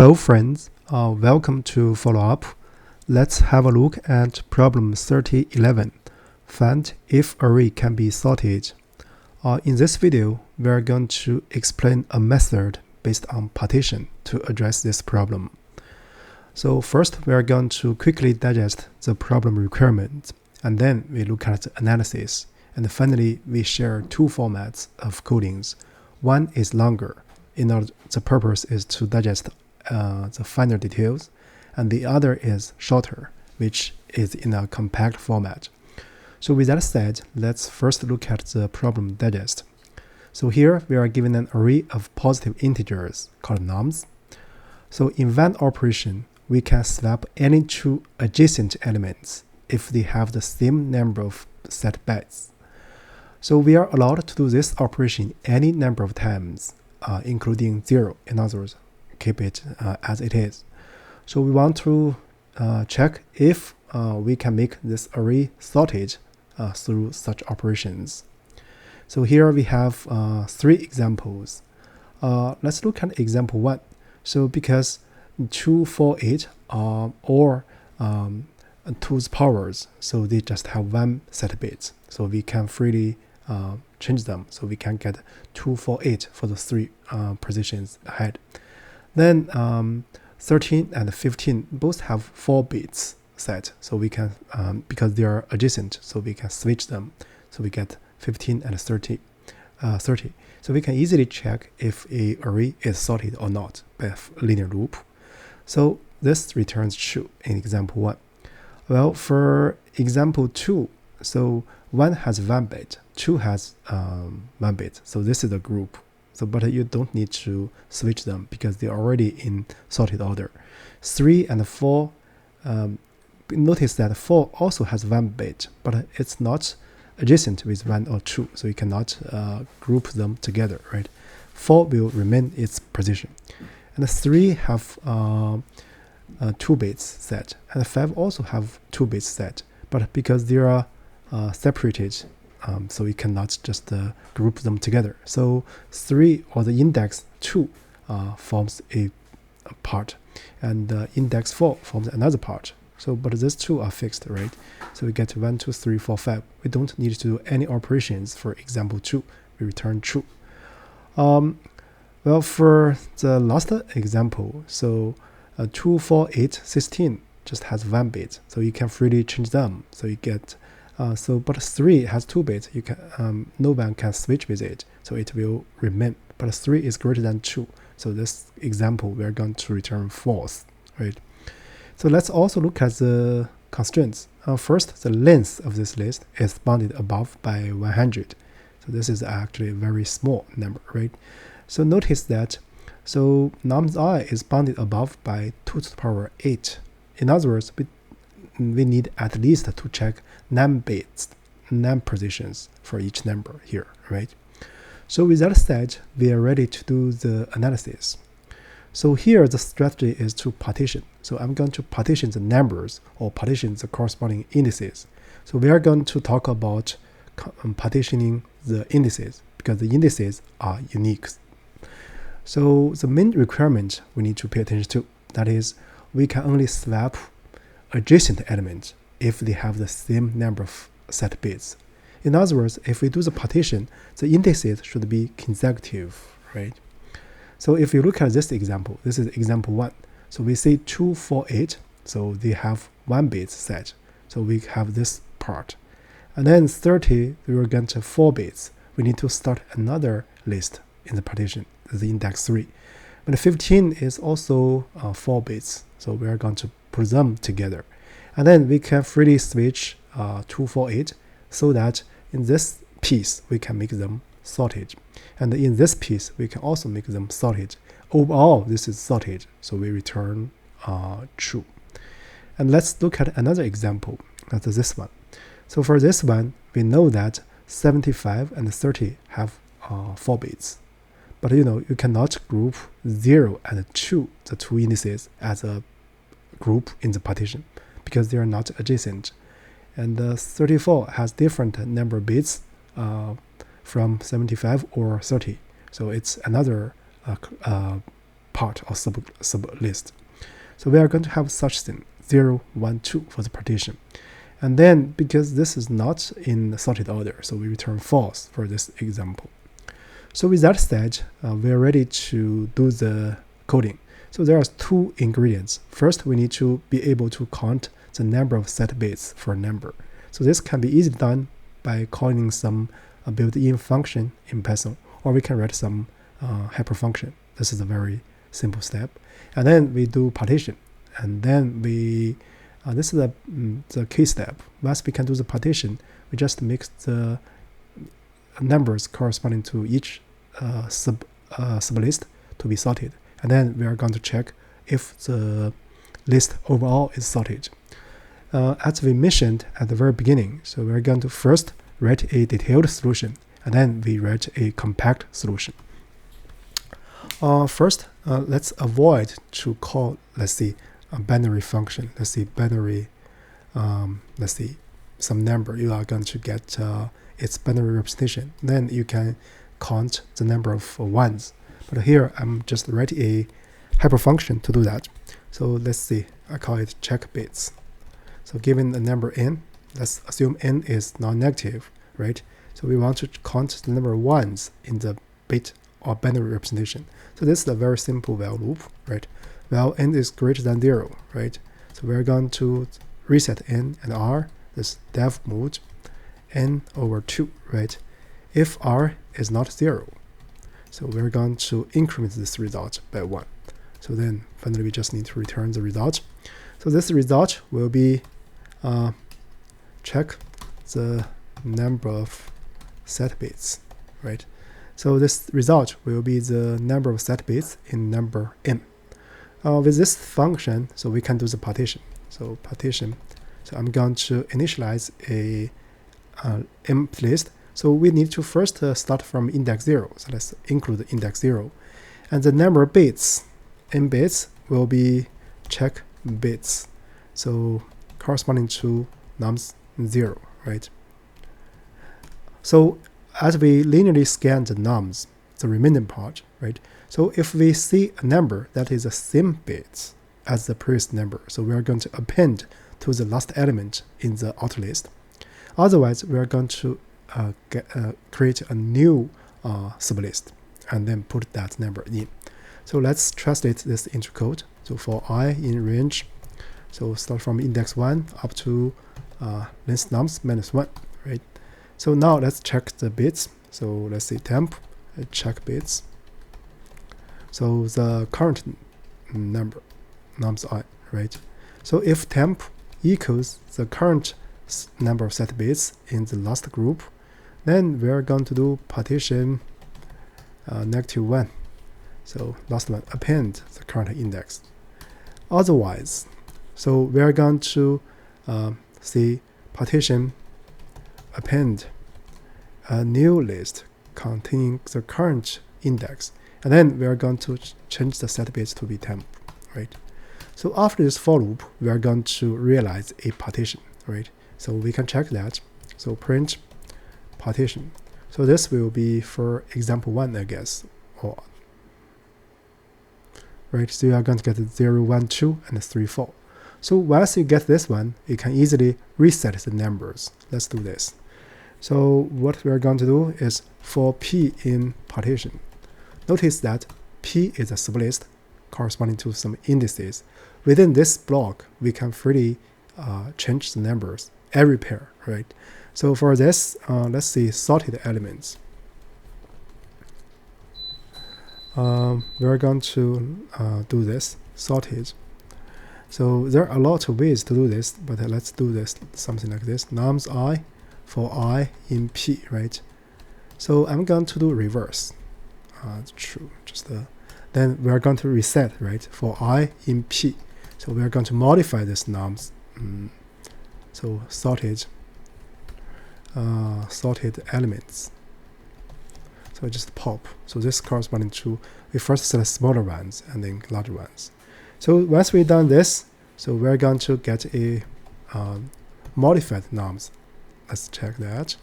Hello friends, welcome to follow up. Let's have a look at problem 3011. Find if array can be sorted. In this video, we are going to explain a method based on partition to address this problem. So first, we are going to quickly digest the problem requirement, and then we look at the analysis. And finally, we share two formats of codings. One is longer, in order the purpose is to digest the finer details, and the other is shorter, which is in a compact format. So with that said, let's first look at the problem digest. So here we are given an array of positive integers called nums. So in one operation, we can swap any two adjacent elements if they have the same number of set bytes. So we are allowed to do this operation any number of times, including 0. In other words, keep it as it is. So we want to check if we can make this array sorted through such operations. So here we have 3 examples. Let's look at example 1. So because 2, 4, 8 are all 2's powers, so they just have one set of bits. So we can freely change them. So we can get 2, 4, 8 for the 3 positions ahead. Then 13 and 15 both have 4 bits set, so we can, because they are adjacent, so we can switch them. So we get 15 and 30. So we can easily check if a array is sorted or not by a linear loop. So this returns true in example 1. Well, for example 2, so 1 has 1 bit, 2 has 1 bit, so this is a group. So, but you don't need to switch them because they're already in sorted order. 3 and 4, notice that 4 also has 1 bit, but it's not adjacent with 1 or 2, so you cannot group them together, right? 4 will remain its position. And 3 have 2 bits set, and 5 also have 2 bits set, but because they are separated, so we cannot just group them together. So 3 or the index 2 forms a part, and index 4 forms another part. So, but these two are fixed, right? So we get 1, 2, 3, 4, 5. We don't need to do any operations for example 2. We return true. Well, for the last example, so 2, 4, 8, 16 just has 1 bit, so you can freely change them. So you get but 3 has 2 bits. You can no one can switch with it, so it will remain. But 3 is greater than 2, so this example we are going to return false, right? So let's also look at the constraints. First, the length of this list is bounded above by 100. So this is actually a very small number, right? So notice that so nums I is bounded above by 2 to the power 8. In other words, we need at least to check num bits, num positions for each number here, right? So with that said, we are ready to do the analysis. So here the strategy is to partition. So I'm going to partition the numbers or partition the corresponding indices. So we are going to talk about partitioning the indices because the indices are unique. So the main requirement we need to pay attention to, that is, we can only swap adjacent elements if they have the same number of set bits. In other words, if we do the partition, the indices should be consecutive, right? So if you look at this example, this is example 1. So we say 2, 4, 8, so they have 1 bit set. So we have this part. And then 30, we will get 4 bits. We need to start another list in the partition, the index 3. But 15 is also 4 bits, so we are going to put them together. And then we can freely switch 2, 4, 8 so that in this piece we can make them sorted. And in this piece we can also make them sorted. Overall, this is sorted, so we return true. And let's look at another example, that's this one. So for this one, we know that 75 and 30 have 4 bits. But you cannot group 0 and 2, the two indices, as a group in the partition because they are not adjacent. And 34 has different number of bits from 75 or 30. So it's another part or sub list. So we are going to have such thing 0, 1, 2 for the partition. And then because this is not in sorted order, so we return false for this example. So with that said, we are ready to do the coding. So there are two ingredients. First, we need to be able to count the number of set bits for a number. So this can be easily done by calling some built-in function in Python, or we can write some hyperfunction. This is a very simple step. And then we do partition. And then we, this is the key step. Once we can do the partition, we just mix the numbers corresponding to each sublist to be sorted. And then we are going to check if the list overall is sorted. As we mentioned at the very beginning, so we're going to first write a detailed solution, and then we write a compact solution. First, let's avoid to call, let's see, a binary function. Let's see, binary, let's see, some number. You are going to get its binary representation. Then you can count the number of ones. But here, I'm just writing a hyperfunction to do that. So let's see, I call it check bits. So given the number n, let's assume n is non-negative, right? So we want to count the number of ones in the bit or binary representation. So this is a very simple while loop, right? While n is greater than 0, right? So we're going to reset n and r, this def mode, n over 2, right? If r is not 0, so we're going to increment this result by 1. So then finally we just need to return the result. So this result will be check the number of set bits, right? So this result will be the number of set bits in number m. With this function, so we can do the partition. So partition, so I'm going to initialize a empty list. So we need to first start from index 0. So let's include index 0. And the number of bits, n bits, will be check bits. So corresponding to nums 0, right? So as we linearly scan the nums, the remaining part, right? So if we see a number that is the same bits as the previous number, so we are going to append to the last element in the outer list. Otherwise, we are going to create a new sublist and then put that number in. So let's translate this into code. So for I in range, so start from index 1 up to length nums minus 1, right? So now let's check the bits. So let's say temp, check bits. So the current number, nums I, right? So if temp equals the current number of set bits in the last group, then we're going to do partition -1. So last one, append the current index. Otherwise, so we're going to see partition append a new list containing the current index, and then we are going to change the set bits to be temp, right? So after this for loop, we are going to realize a partition, right? So we can check that. So print partition. So this will be for example 1, I guess, or right? So you are going to get 0, 1, 2, and 3, 4. So once you get this one, you can easily reset the numbers. Let's do this. So what we are going to do is for p in partition. Notice that p is a sublist corresponding to some indices. Within this block, we can freely change the numbers every pair, right? So for this, let's see sorted elements. We're going to do this sorted. So there are a lot of ways to do this, but let's do this something like this. Nums I for I in p, right? So I'm going to do reverse. True. Then we are going to reset, right? For I in p. So we are going to modify this nums. So sorted elements. So just pop. So this corresponding to, we first select smaller ones and then larger ones. So once we've done this, so we're going to get a modified nums. Let's check that.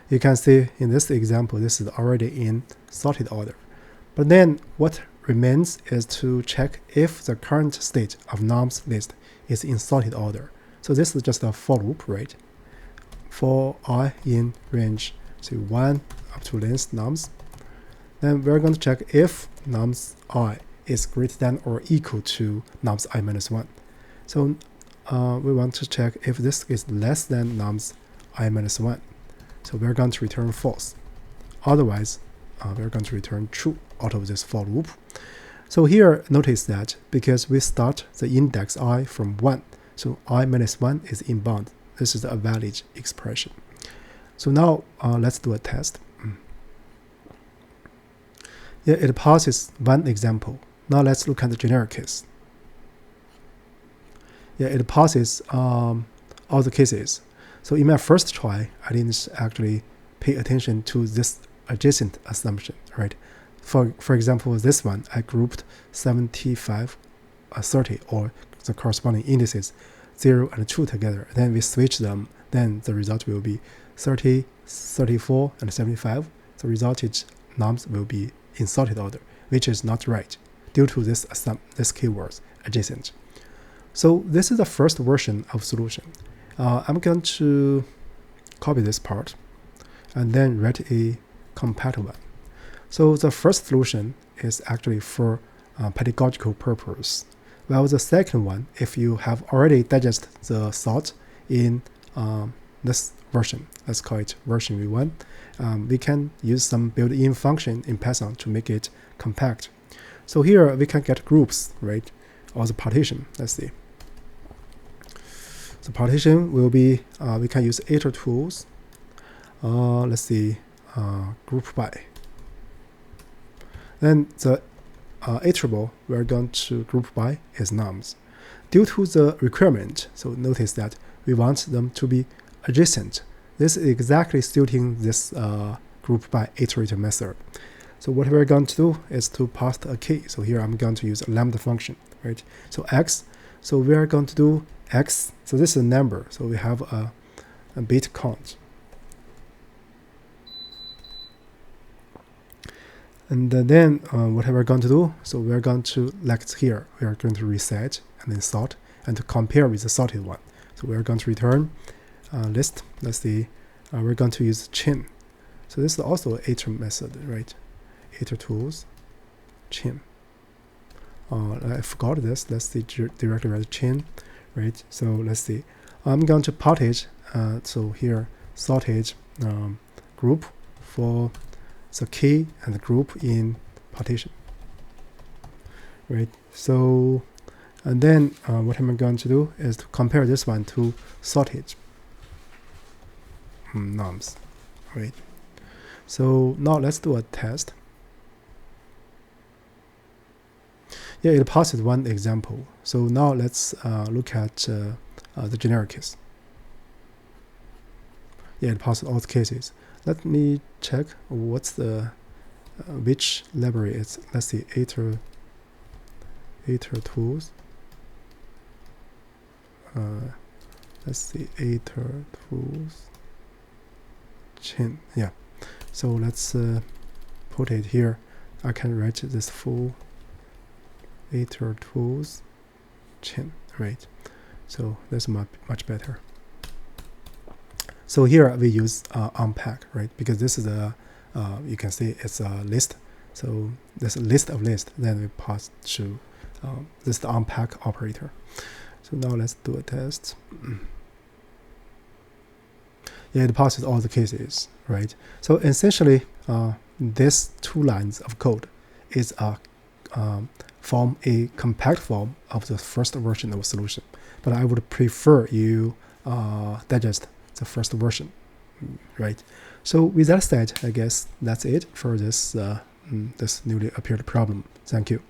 You can see in this example, this is already in sorted order. But then what remains is to check if the current state of nums list is in sorted order. So this is just a for loop, right? For I in range, say 1 up to length nums. Then we're going to check if nums I is greater than or equal to nums I minus 1. So we want to check if this is less than nums I minus 1. So we're going to return false. Otherwise, we're going to return true out of this for loop. So here, notice that because we start the index I from 1, so I minus 1 is inbound. This is a valid expression. So now let's do a test. Yeah, it passes one example. Now let's look at the generic case. Yeah, it passes all the cases. So in my first try, I didn't actually pay attention to this adjacent assumption, right? For example, this one, I grouped 75, 30, or the corresponding indices 0 and 2 together. Then we switch them. Then the result will be 30, 34, and 75. The resulted nums will be in sorted order, which is not right due to this keywords adjacent. So this is the first version of solution. I'm going to copy this part and then write a compatible one. So the first solution is actually for pedagogical purpose, while the second one, if you have already digested the thought in this version, let's call it version v1, we can use some built-in function in Python to make it compact. So here we can get groups, right, or the partition. Let's see. The partition will be, we can use iter tools. Let's see, group by. Then the iterable we're going to group by is nums. Due to the requirement, so notice that we want them to be adjacent. This is exactly suiting this group by iterator method. So what we're going to do is to pass a key. So here I'm going to use a lambda function, right? So x, so we are going to do x, so this is a number, so we have a bit count. And then what we're going to do, so we're going to, like here, we are going to reset and then sort and to compare with the sorted one. So we're going to return list. Let's see, we're going to use chain. So this is also an iter method, right? Iter tools, chain. I forgot this. Let's see, directly write chain, right? So let's see. I'm going to partage. So here, sorted group for the key and the group in partition, right? So, and then what I'm going to do is to compare this one to sorted nums, right? So now let's do a test. Yeah, it passes one example. So now let's look at the generic case. Yeah, it passes all the cases. Let me check what's the which library it's. Let's see, iter tools. Let's see, iter tools chain. Yeah. So let's put it here. I can write this full iter tools chain, right? So that's much better. So here we use unpack, right? Because this is a, you can see it's a list. So this list of list, then we pass to this the unpack operator. So now let's do a test. Yeah, it passes all the cases, right? So essentially, this 2 lines of code is form a compact form of the first version of a solution. But I would prefer you digest the first version, right? So with that said, I guess that's it for this this newly appeared problem. Thank you.